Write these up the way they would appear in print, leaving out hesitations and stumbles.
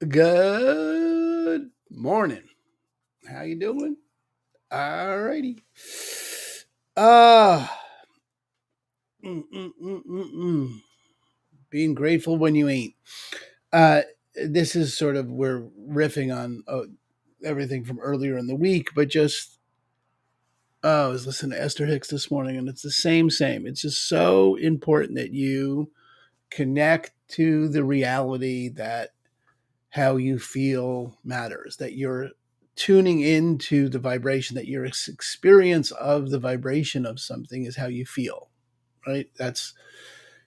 Good morning. How you doing? All righty. Ah, being grateful when you ain't. Uh, this is sort of we're riffing on everything from earlier in the week, but just I was listening to Esther Hicks this morning, and it's the same. It's just so important that you connect to the reality that how you feel matters, that you're tuning into the vibration, that your experience of the vibration of something is how you feel, right? That's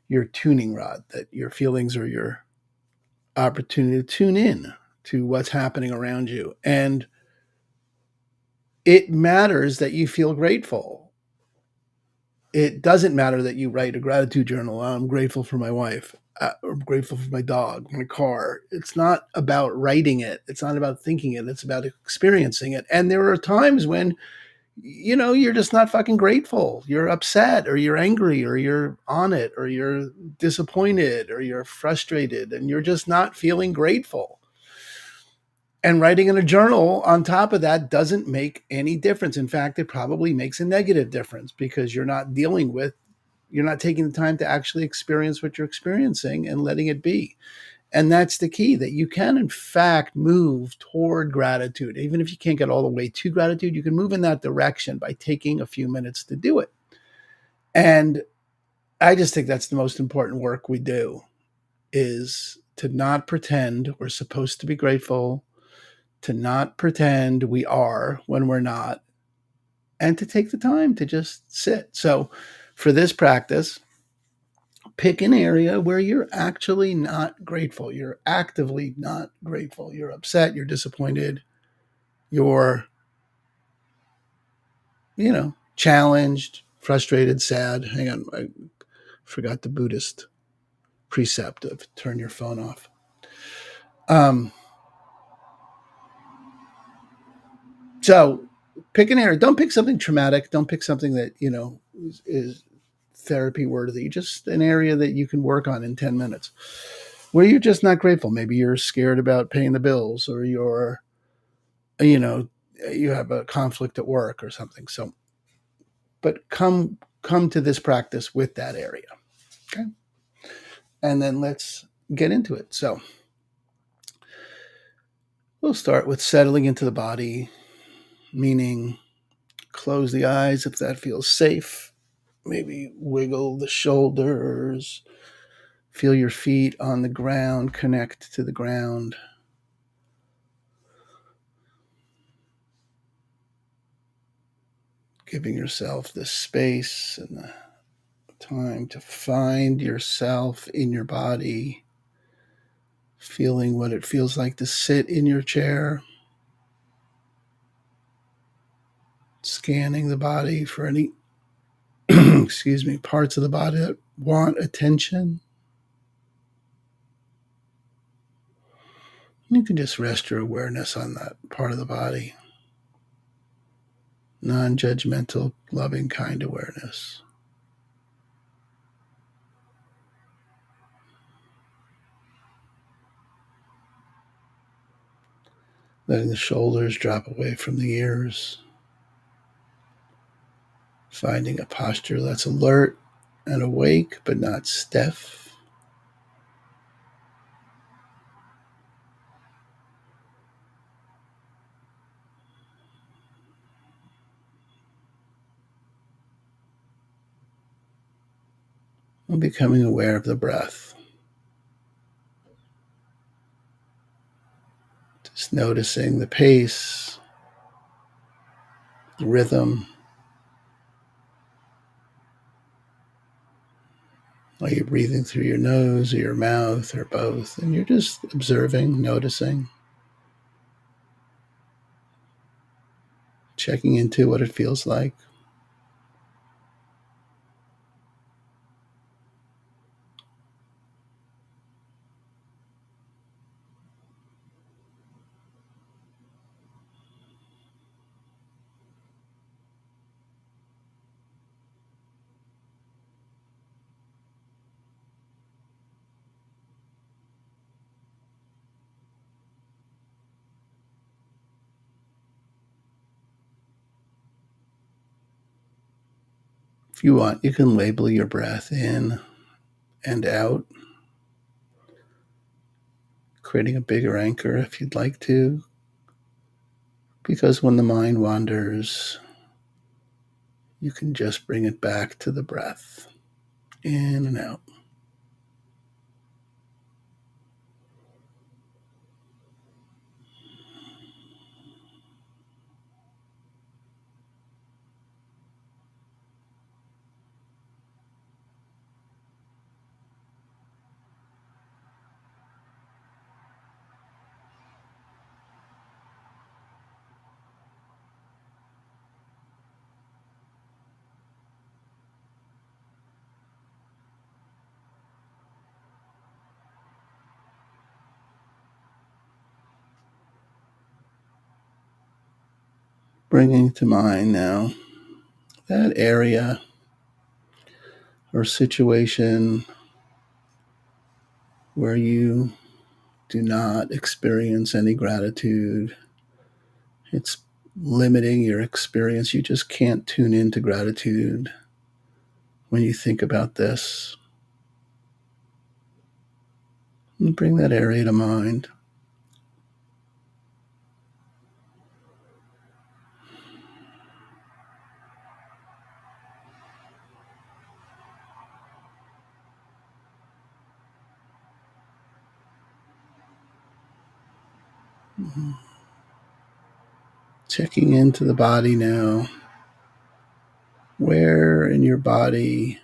your tuning rod, that your feelings are your opportunity to tune in to what's happening around you. And it matters that you feel grateful. It doesn't matter that you write a gratitude journal. I'm grateful for my wife. I'm grateful for my dog, my car. It's not about writing it. It's not about thinking it. It's about experiencing it. And there are times when, you're just not fucking grateful. You're upset or you're angry or you're on it or you're disappointed or you're frustrated and you're just not feeling grateful. And writing in a journal on top of that doesn't make any difference. In fact, it probably makes a negative difference because you're not taking the time to actually experience what you're experiencing and letting it be. And that's the key, that you can, in fact, move toward gratitude. Even if you can't get all the way to gratitude, you can move in that direction by taking a few minutes to do it. And I just think that's the most important work we do, is to not pretend we're supposed to be grateful, to not pretend we are when we're not, and to take the time to just sit. So for this practice, pick an area where you're actually not grateful. You're actively not grateful. You're upset, you're disappointed, you're, challenged, frustrated, sad. Hang on, I forgot the Buddhist precept of turn your phone off. Um, so pick an area. Don't pick something traumatic. Don't pick something that, is therapy worthy. Just an area that you can work on in 10 minutes where you're just not grateful. Maybe you're scared about paying the bills or you know, you have a conflict at work or something. So, but come to this practice with that area. Okay. And then let's get into it. So we'll start with settling into the body, meaning close the eyes if that feels safe. Maybe wiggle the shoulders, feel your feet on the ground, connect to the ground. Giving yourself the space and the time to find yourself in your body, feeling what it feels like to sit in your chair, scanning the body for any excuse me, parts of the body that want attention. You can just rest your awareness on that part of the body. Non-judgmental, loving, kind awareness. Letting the shoulders drop away from the ears. Finding a posture that's alert and awake, but not stiff. And becoming aware of the breath. Just noticing the pace, the rhythm. Are you breathing through your nose or your mouth or both? And you're just observing, noticing, checking into what it feels like. If you want, you can label your breath in and out, creating a bigger anchor if you'd like to, because when the mind wanders, you can just bring it back to the breath, in and out. Bringing to mind now that area or situation where you do not experience any gratitude. It's limiting your experience. You just can't tune into gratitude when you think about this. And bring that area to mind. Checking into the body now. Where in your body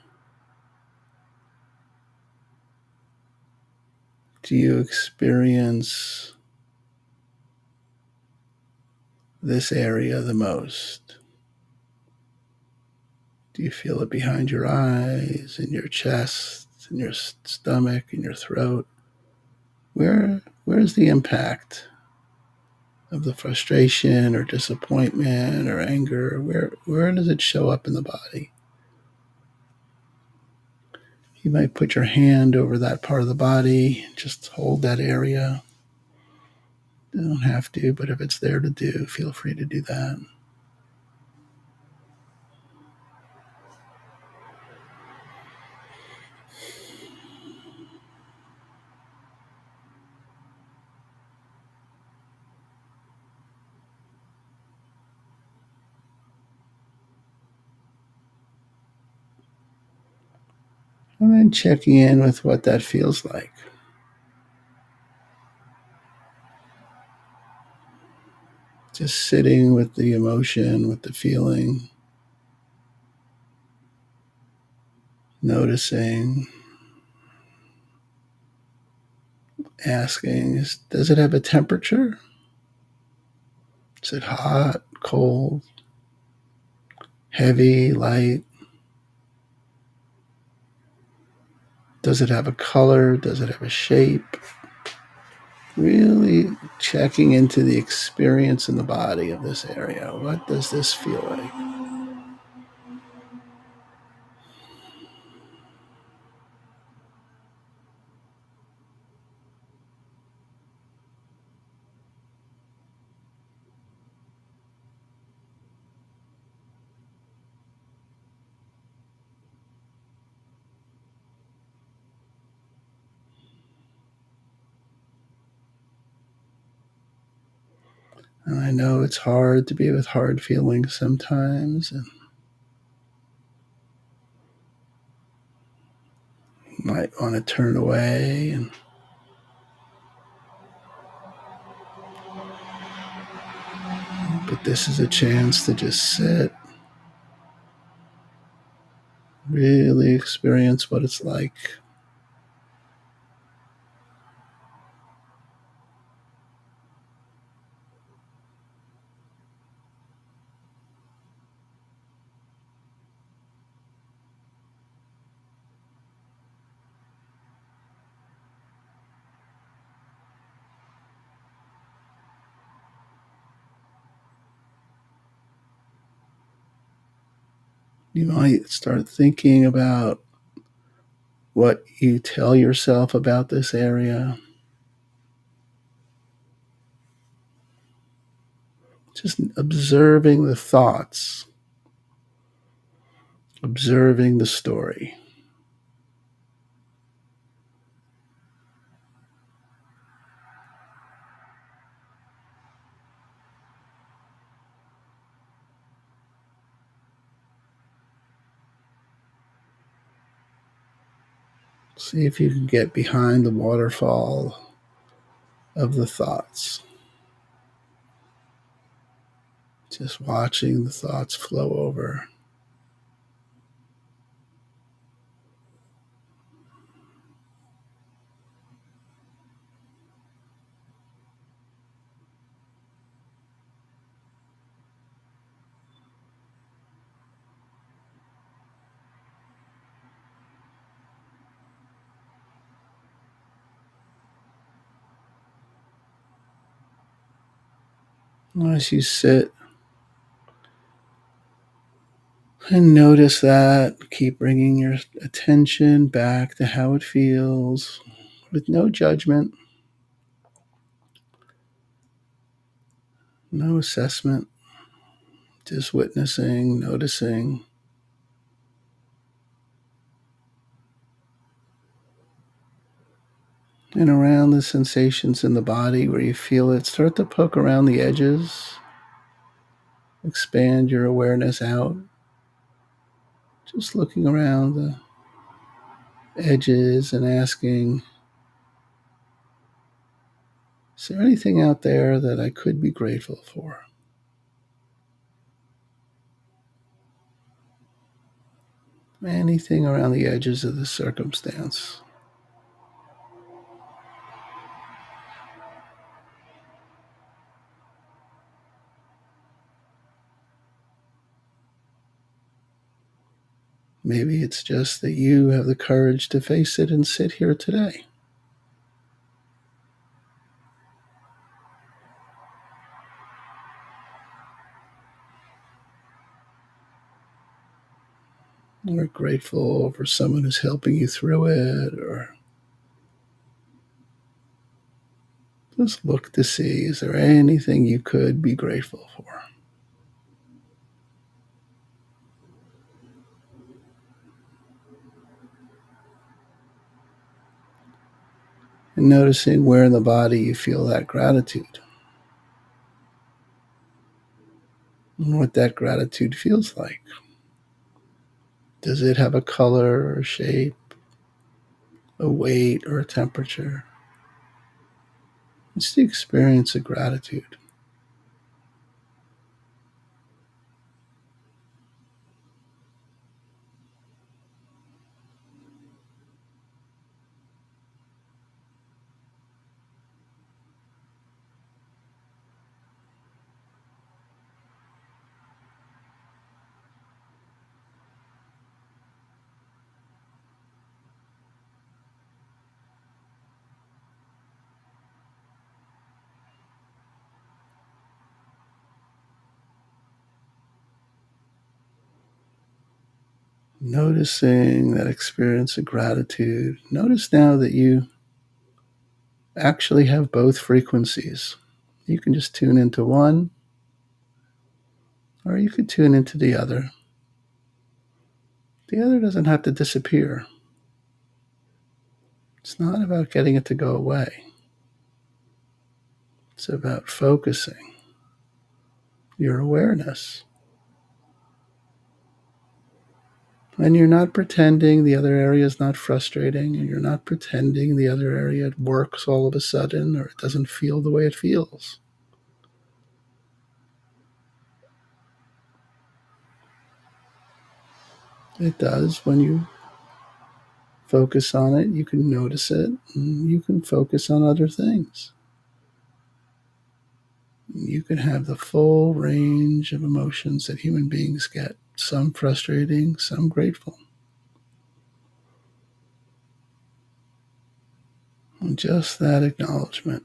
do you experience this area the most? Do you feel it behind your eyes, in your chest, in your stomach, in your throat? Where's the impact of the frustration or disappointment or anger? Where does it show up in the body? You might put your hand over that part of the body, just hold that area. You don't have to, but if it's there to do, feel free to do that. And then checking in with what that feels like. Just sitting with the emotion, with the feeling, noticing, asking, does it have a temperature? Is it hot, cold, heavy, light? Does it have a color? Does it have a shape? Really checking into the experience in the body of this area. What does this feel like? And I know it's hard to be with hard feelings sometimes, and you might want to turn away. But this is a chance to just sit, really experience what it's like. You might start thinking about what you tell yourself about this area. Just observing the thoughts observing the story. See if you can get behind the waterfall of the thoughts. Just watching the thoughts flow over. As you sit and notice that, keep bringing your attention back to how it feels with no judgment, no assessment, just witnessing, noticing. And around the sensations in the body where you feel it, start to poke around the edges. Expand your awareness out. Just looking around the edges and asking, is there anything out there that I could be grateful for? Anything around the edges of the circumstance. Maybe it's just that you have the courage to face it and sit here today. Or grateful for someone who's helping you through it, or just look to see, is there anything you could be grateful for? And noticing where in the body you feel that gratitude and what that gratitude feels like. Does it have a color or a shape, a weight or a temperature? It's the experience of gratitude. Noticing that experience of gratitude. Notice now that you actually have both frequencies. You can just tune into one, or you could tune into the other. The other doesn't have to disappear. It's not about getting it to go away. It's about focusing your awareness. And you're not pretending the other area is not frustrating, and you're not pretending the other area works all of a sudden or it doesn't feel the way it feels. It does when you focus on it, you can notice it, and you can focus on other things. You can have the full range of emotions that human beings get, some frustrating, some grateful. And just that acknowledgement.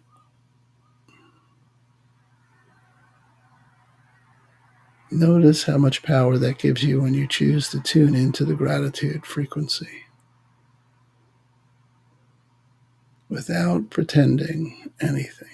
Notice how much power that gives you when you choose to tune into the gratitude frequency without pretending anything.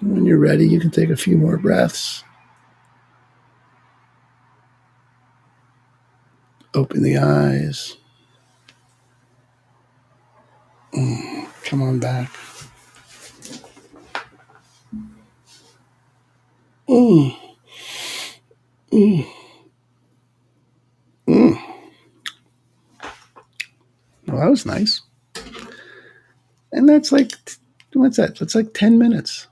When you're ready, you can take a few more breaths. Open the eyes. Come on back. Mm, mm, mm. Well, that was nice. And that's like, what's that? That's like 10 minutes,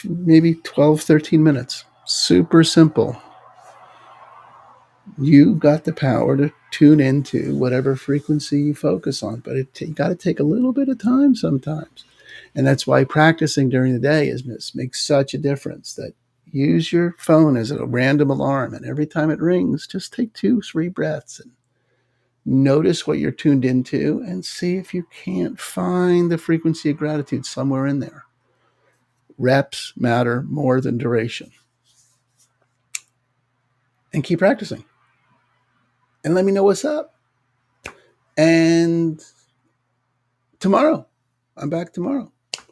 maybe 12, 13 minutes. Super simple. You've got the power to tune into whatever frequency you focus on, but you got to take a little bit of time sometimes. And that's why practicing during the day makes such a difference. That use your phone as a random alarm, and every time it rings, just take 2, 3 breaths and notice what you're tuned into and see if you can't find the frequency of gratitude somewhere in there. Reps matter more than duration. And keep practicing. And let me know what's up. And tomorrow, I'm back tomorrow.